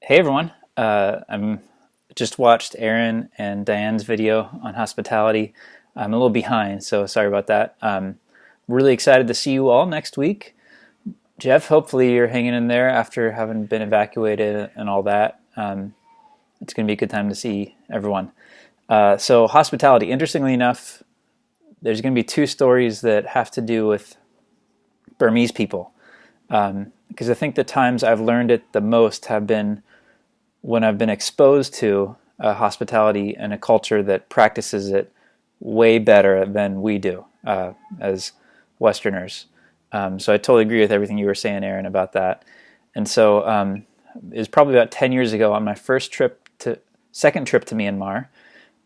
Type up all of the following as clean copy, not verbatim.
Hey everyone, I'm just watched Aaron and Diane's video on hospitality. I'm a little behind, so sorry about that. Really excited to see you all next week. Jeff, hopefully you're hanging in there after having been evacuated and all that. It's going to be a good time to see everyone. So hospitality, interestingly enough, there's going to be two stories that have to do with Burmese people. Because I think the times I've learned it the most have been when I've been exposed to hospitality and a culture that practices it way better than we do as Westerners. So I totally agree with everything you were saying, Aaron, about that. And so it was probably about 10 years ago on my second trip to Myanmar.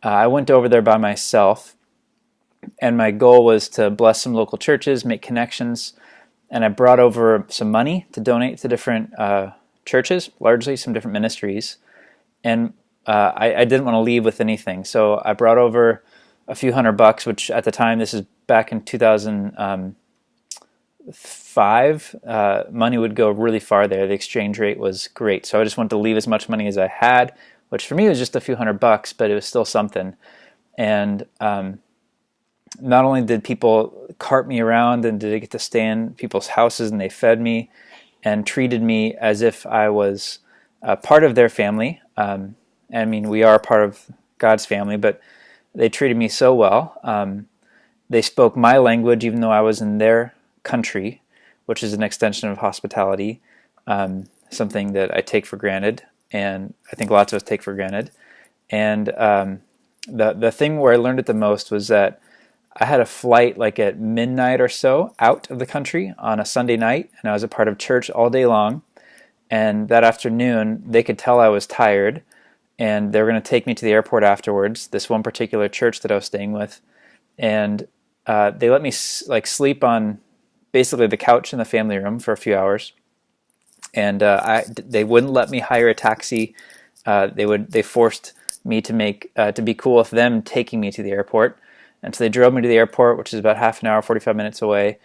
I went over there by myself, and my goal was to bless some local churches, make connections, and I brought over some money to donate to different churches, largely some different ministries, and I didn't want to leave with anything. So I brought over a few $100, which at the time, this is back in 2005, money would go really far there. The exchange rate was great. So I just wanted to leave as much money as I had, which for me was just a few $100, but it was still something. And not only did people cart me around and did I get to stay in people's houses, and they fed me and treated me as if I was part of their family. I mean, we are part of God's family, but they treated me so well. They spoke my language even though I was in their country, which is an extension of hospitality, something that I take for granted, and I think lots of us take for granted. And the thing where I learned it the most was that I had a flight like at midnight or so out of the country on a Sunday night, and I was a part of church all day long. And that afternoon, they could tell I was tired, and they were going to take me to the airport afterwards, this one particular church that I was staying with. And they let me sleep on basically the couch in the family room for a few hours. And they wouldn't let me hire a taxi. They forced me to be cool with them taking me to the airport. And so they drove me to the airport, which is about half an hour, 45 minutes away.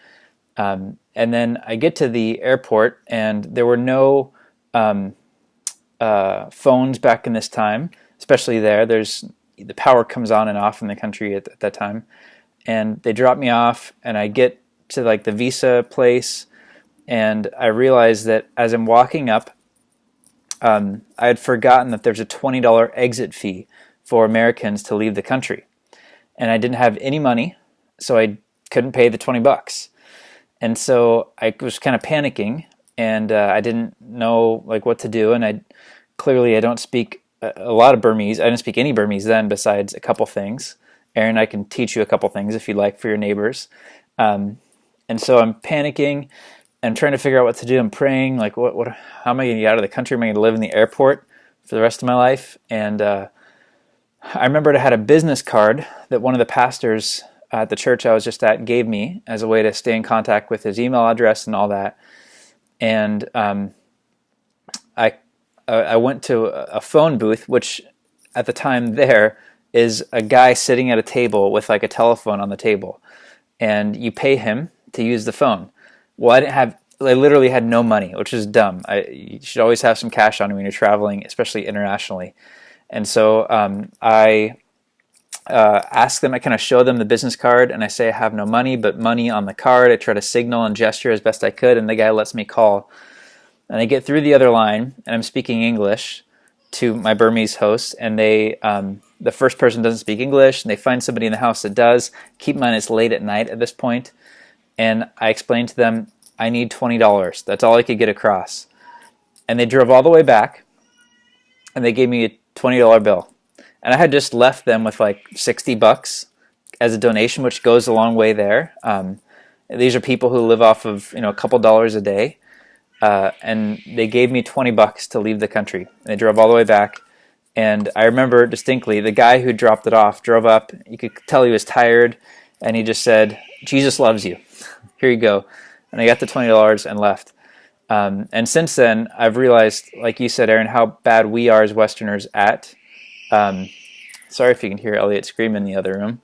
And then I get to the airport, and there were no phones back in this time, especially there. The power comes on and off in the country at that time. And they drop me off, and I get to the visa place, and I realize that as I'm walking up, I had forgotten that there's a $20 exit fee for Americans to leave the country. And I didn't have any money, so I couldn't pay the $20. And so I was kind of panicking, and I didn't know what to do. And I don't speak a lot of Burmese. I didn't speak any Burmese then, besides a couple things. Aaron, I can teach you a couple things if you'd like for your neighbors. And so I'm panicking and trying to figure out what to do. I'm praying, how am I going to get out of the country? Am I going to live in the airport for the rest of my life? And I remembered I had a business card that one of the pastors at the church I was just at gave me as a way to stay in contact with his email address and all that. And I went to a phone booth, which at the time there is a guy sitting at a table with a telephone on the table, and you pay him to use the phone. Well, I literally had no money, which is dumb. You should always have some cash on you when you're traveling, especially internationally. And so I ask them, I kind of show them the business card, and I say I have no money, but money on the card. I try to signal and gesture as best I could, and the guy lets me call. And I get through the other line, and I'm speaking English to my Burmese host, and the first person doesn't speak English, and they find somebody in the house that does. Keep in mind, it's late at night at this point, and I explained to them, I need $20. That's all I could get across. And they drove all the way back, and they gave me a $20 bill. And I had just left them with $60 as a donation, which goes a long way there. These are people who live off of a couple dollars a day. And they gave me $20 to leave the country. And they drove all the way back. And I remember distinctly, the guy who dropped it off drove up. You could tell he was tired. And he just said, Jesus loves you. Here you go. And I got the $20 and left. And since then, I've realized, like you said, Aaron, how bad we are as Westerners at, sorry if you can hear Elliot scream in the other room,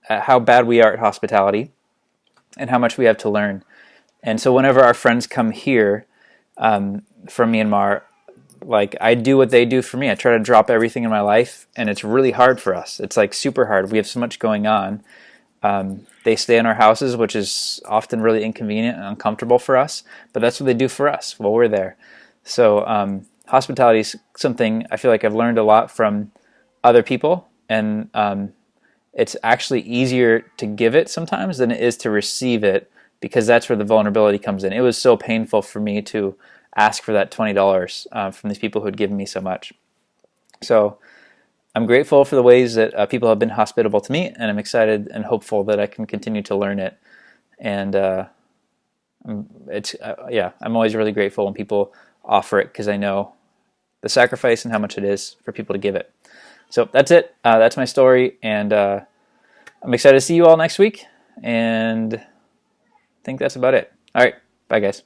how bad we are at hospitality and how much we have to learn. And so whenever our friends come here from Myanmar, like I do what they do for me. I try to drop everything in my life, and it's really hard for us. It's like super hard. We have so much going on. They stay in our houses, which is often really inconvenient and uncomfortable for us, but that's what they do for us while we're there. So hospitality is something I feel like I've learned a lot from other people, and it's actually easier to give it sometimes than it is to receive it, because that's where the vulnerability comes in. It was so painful for me to ask for that $20 from these people who had given me so much. So I'm grateful for the ways that people have been hospitable to me, and I'm excited and hopeful that I can continue to learn it. And I'm always really grateful when people offer it, because I know the sacrifice and how much it is for people to give it. So that's it. That's my story, and I'm excited to see you all next week, and I think that's about it. All right, bye guys.